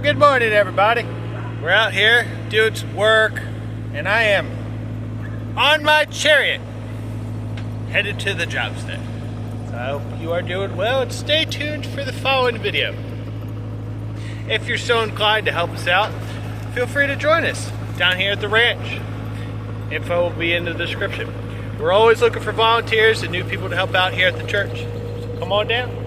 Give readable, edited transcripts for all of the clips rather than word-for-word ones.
Good morning, everybody. We're out here doing some work, and I am on my chariot headed to the job site. So I hope you are doing well, and stay tuned for the following video. If you're so inclined to help us out, feel free to join us down here at the ranch. Info will be in the description. We're always looking for volunteers and new people to help out here at the church. So come on down.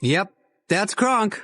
Yep, that's Kronk.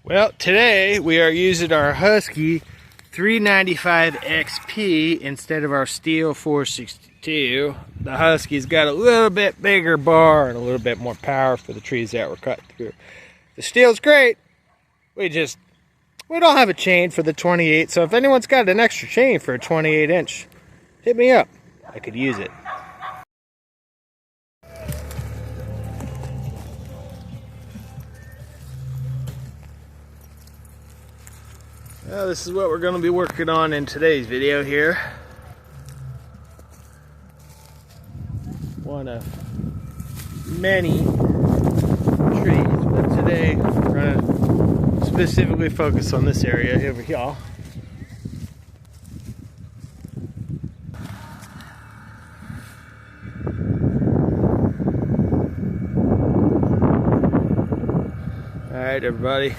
Well, today we are using our Husky 395 XP instead of our Steel 462. The Husky's got a little bit bigger bar and a little bit more power for the trees that we're cutting through. The Steel's great. We don't have a chain for the 28, so if anyone's got an extra chain for a 28 inch, hit me up. I could use it. Well, this is what we're going to be working on in today's video here. One of many trees, but today we're going to specifically focus on this area over here. Alright, everybody.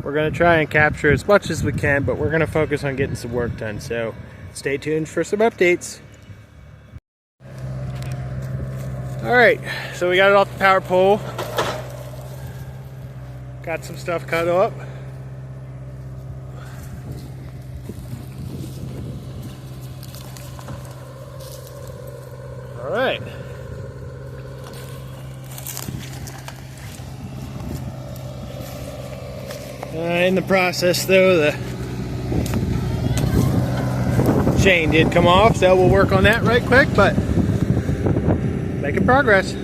We're going to try and capture as much as we can, but we're going to focus on getting some work done. So stay tuned for some updates. Alright, so we got it off the power pole. Got some stuff cut up. Alright. In the process, though, the chain did come off, so we'll work on that right quick, but making progress.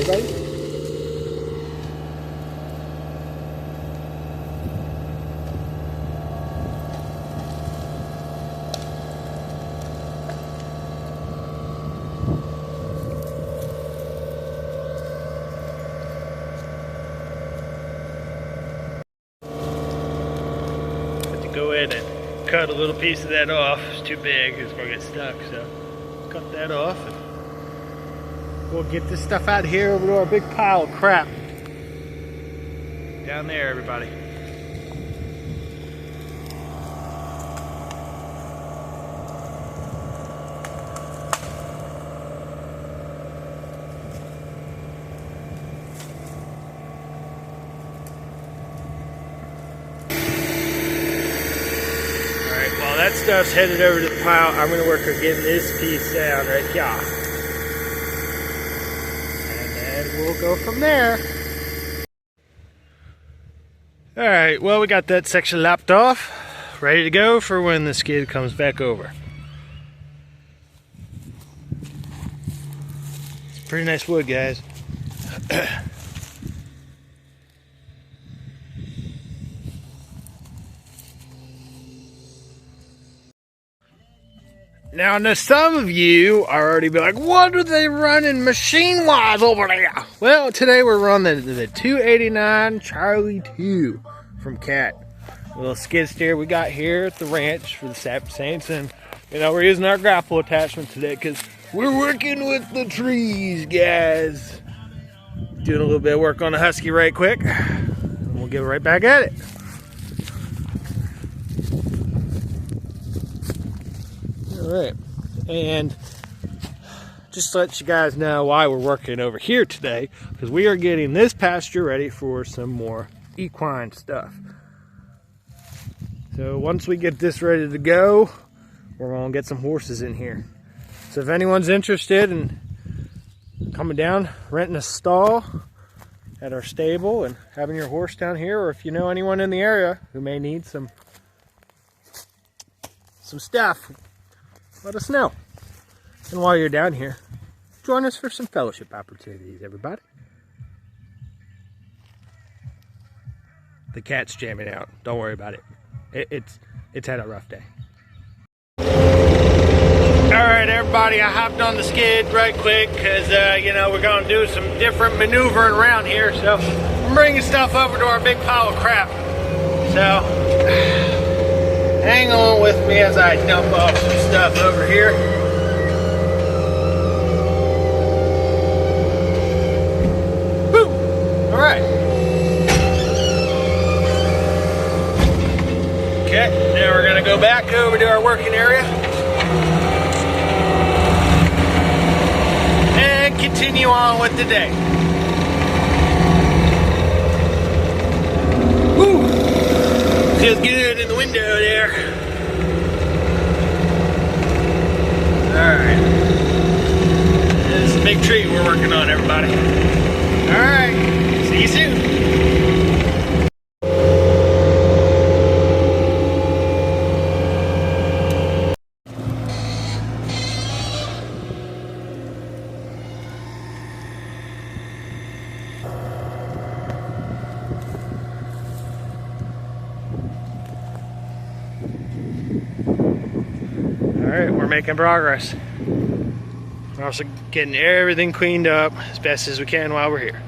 everybody. Go in and cut a little piece of that off. It's too big, it's gonna get stuck, so cut that off and we'll get this stuff out here over to our big pile of crap down there, everybody. That stuff's headed over to the pile. I'm going to work on getting this piece down right here. And then we'll go from there. Alright, well, we got that section lopped off. Ready to go for when the skid comes back over. It's pretty nice wood, guys. Now, I know some of you are already be like, what are they running machine-wise over there? Well, today we're running the 289 Charlie 2 from Cat. A little skid steer we got here at the ranch for the Sap Saints. And, you know, we're using our grapple attachment today because we're working with the trees, guys. Doing a little bit of work on the Husky right quick. And we'll get right back at it. Alright, and just to let you guys know why we're working over here today, because we are getting this pasture ready for some more equine stuff. So once we get this ready to go, we're going to get some horses in here. So if anyone's interested in coming down, renting a stall at our stable and having your horse down here, or if you know anyone in the area who may need some stuff, let us know. And while you're down here, join us for some fellowship opportunities, everybody. The cat's jamming out. Don't worry about it. It's had a rough day. Alright, everybody, I hopped on the skid right quick because, you know, we're going to do some different maneuvering around here. So I'm bringing stuff over to our big pile of crap. So hang on with me as I dump off some stuff over here. Woo! Alright. Okay, now we're going to go back over to our working area and continue on with the day. Woo! Feels good in the window there. Alright. This is a big tree we're working on, everybody. Alright. See you soon. Alright, we're making progress. We're also getting everything cleaned up as best as we can while we're here.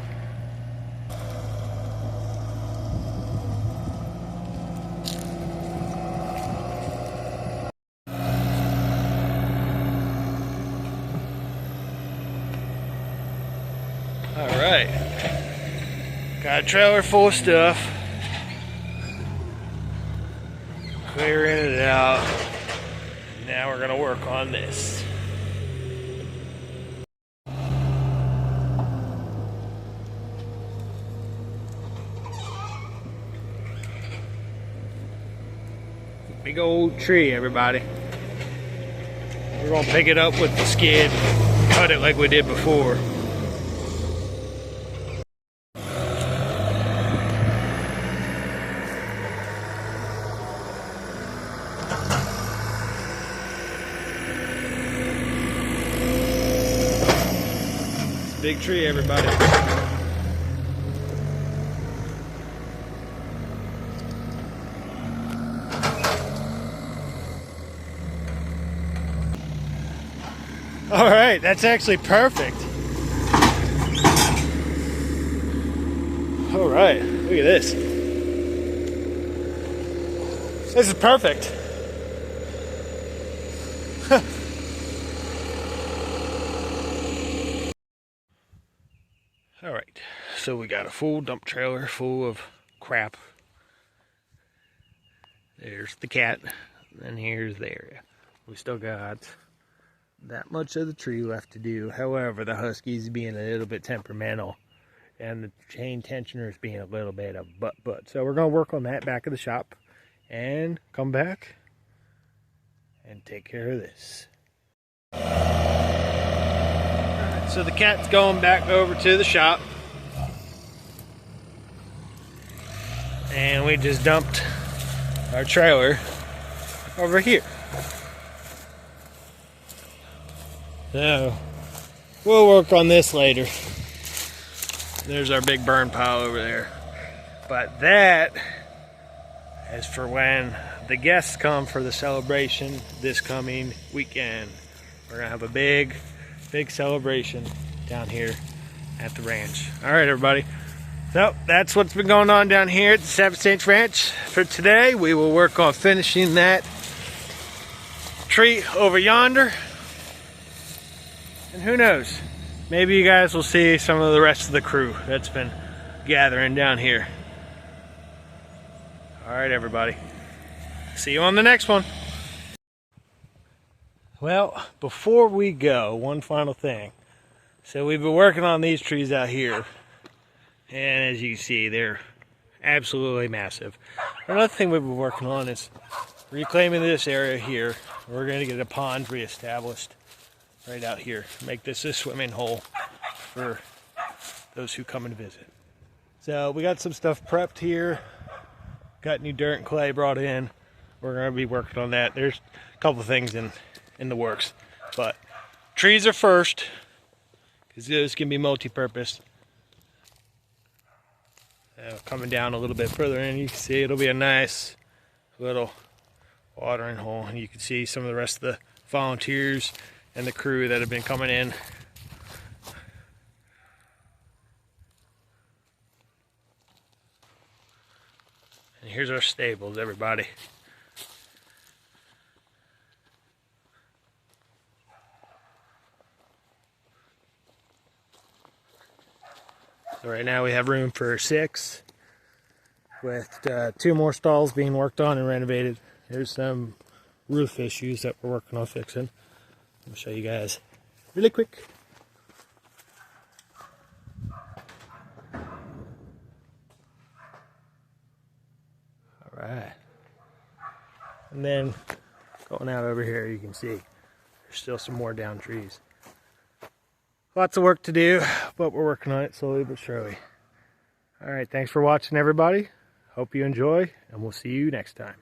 Alright. Got a trailer full of stuff. Clearing it out. Now we're going to work on this. Big old tree, everybody. We're going to pick it up with the skid, cut it like we did before. Big tree, everybody. All right, that's actually perfect. All right, look at this. This is perfect. All right, so we got a full dump trailer full of crap. There's the cat, and here's the area. We still got that much of the tree left to do. However, the Huskies being a little bit temperamental, and the chain tensioners being a little bit of butt. So we're gonna work on that back of the shop, and come back and take care of this. So the cat's going back over to the shop, and we just dumped our trailer over here. So we'll work on this later. There's our big burn pile over there. But that is for when the guests come for the celebration this coming weekend. We're gonna have a big celebration down here at the ranch. All right, everybody. So that's what's been going on down here at the Savage Saints Ranch for today. We will work on finishing that tree over yonder. And who knows, maybe you guys will see some of the rest of the crew that's been gathering down here. All right, everybody. See you on the next one. Well, before we go, one final thing. So we've been working on these trees out here, and as you can see, they're absolutely massive. Another thing we've been working on is reclaiming this area here. We're going to get a pond reestablished right out here. Make this a swimming hole for those who come and visit. So we got some stuff prepped here. Got new dirt and clay brought in. We're going to be working on that. There's a couple of things in the works, but trees are first because those can be multi-purpose. Coming down a little bit further in, you can see it'll be a nice little watering hole, and you can see some of the rest of the volunteers and the crew that have been coming in. And here's our stables, everybody. So right now we have room for 6, with 2 more stalls being worked on and renovated. There's some roof issues that we're working on fixing. I'll show you guys really quick. All right. And then going out over here, you can see there's still some more down trees. Lots of work to do, but we're working on it slowly but surely. All right, thanks for watching, everybody. Hope you enjoy, and we'll see you next time.